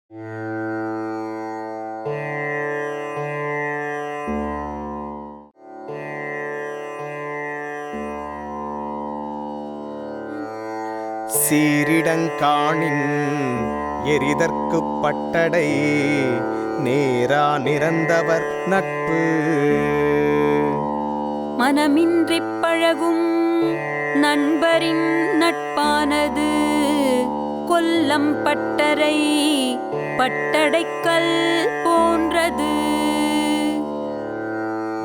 சீரிடங்காணின் எரிதற்குப் பட்டடை நேரா நிறந்தவர் நட்பு. மனமின்றிப் பழகும் நண்பரின் நட்பானது கொல்லம் பட்டறை பட்டடைக்கல் போன்றது.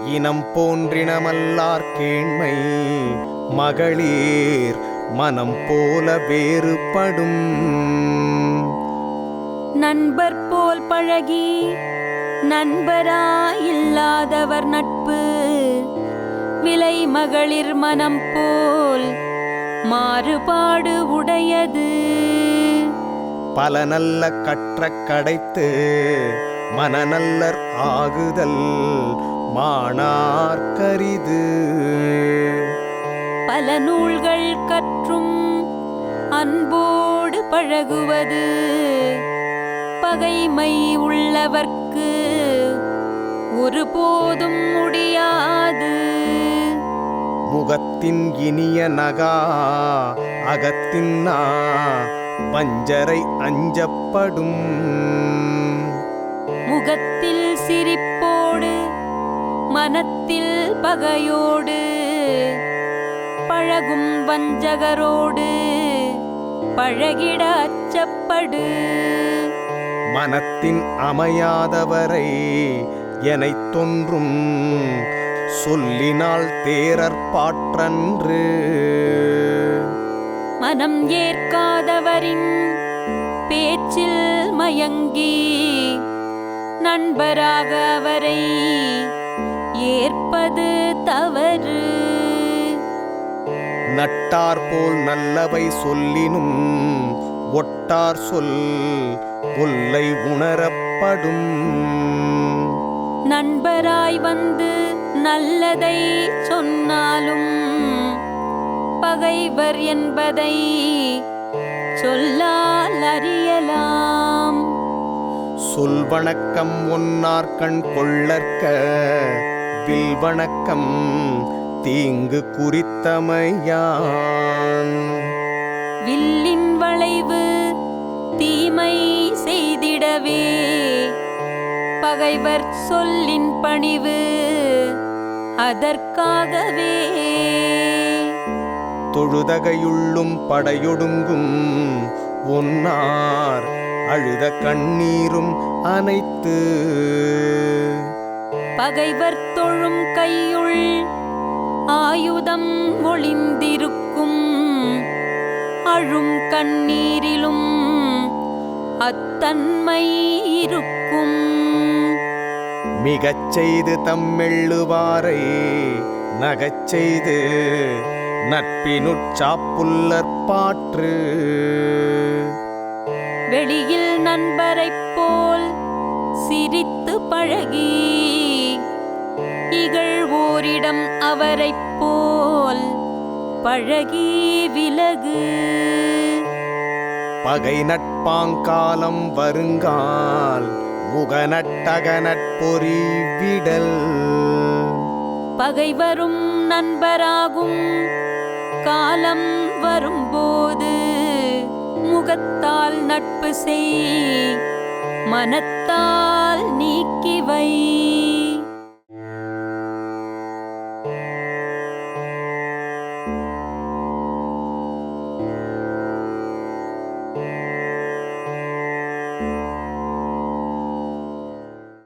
இனம் போன்றினமல்லார் கேண்மை மகளிர் மனம் போல வேறுபடும். நண்பர் போல் பழகி நண்பராயில்லாதவர் நட்பு விலை மகளிர் மனம் போல் மாறுபாடு உடையது. பல நல்ல கற்ற கடைத்து மனநல்லர் ஆகுதல் மாணார்க்கரிது. பல நூல்கள் கற்றும் அன்போடு பழகுவது பகைமை உள்ளவர்க்கு ஒருபோதும் முடியாது. முகத்தின் இனிய நகா அகத்தின் பஞ்சரை அஞ்சப்படும். முகத்தில் சிரிப்போடு மனத்தில் பகையோடு பழகும் வஞ்சகரோடு பழகிட அச்சப்படு. மனத்தின் அமையாதவரை எனைத் தொன்றும் சொல்லினால் தேரற்பாற்றன்று. மனம் ஏற்காதவரின் பேச்சில் மயங்கி நண்பராக அவரை ஏற்பது தவறு. நட்டார் போல் நல்லவை சொல்லினும் ஒட்டார் சொல் ஒல்லை உணரப்படும். நண்பராய் வந்து நல்லதை சொன்னாலும் பகைவர் என்பதை சொல்லால் அறியலாம். சொல்வணக்கம் ஒன்னார்கண் கொள்ளற்க வில்வணக்கம் தீங்கு குறித்தமையான். வில்லின் வளைவு தீமை செய்திடவே பகைவர் சொல்லின் பணிவு அதற்காகவே. தொழுதகையுள்ளும் படையொடுங்கும் ஒன்னார் அழுத கண்ணீரும் அனைத்து. பகைவர் தொழும் கையுள் ஆயுதம் ஒளிந்திருக்கும் அழும் கண்ணீரிலும் அத்தன்மை இருக்கும். மிகச் செய்து தம்மெள்ளுவாரை நகச் செய்து நட்பினுட்சாப்புல்லற்பாற்று. வெளியில் நண்பரைப் போல் சிரித்து பழகி இகழ்வோரிடம் அவரைப் போல் பழகி விலகு. பகை நட்பாங்காலம் வருங்கால் முகநட்டகநட்பொறி விடல். பகைவரும் நண்பராகும் காலம் வரும்போது முகத்தால் நட்பு செய் மனத்தால் நீக்கி வை.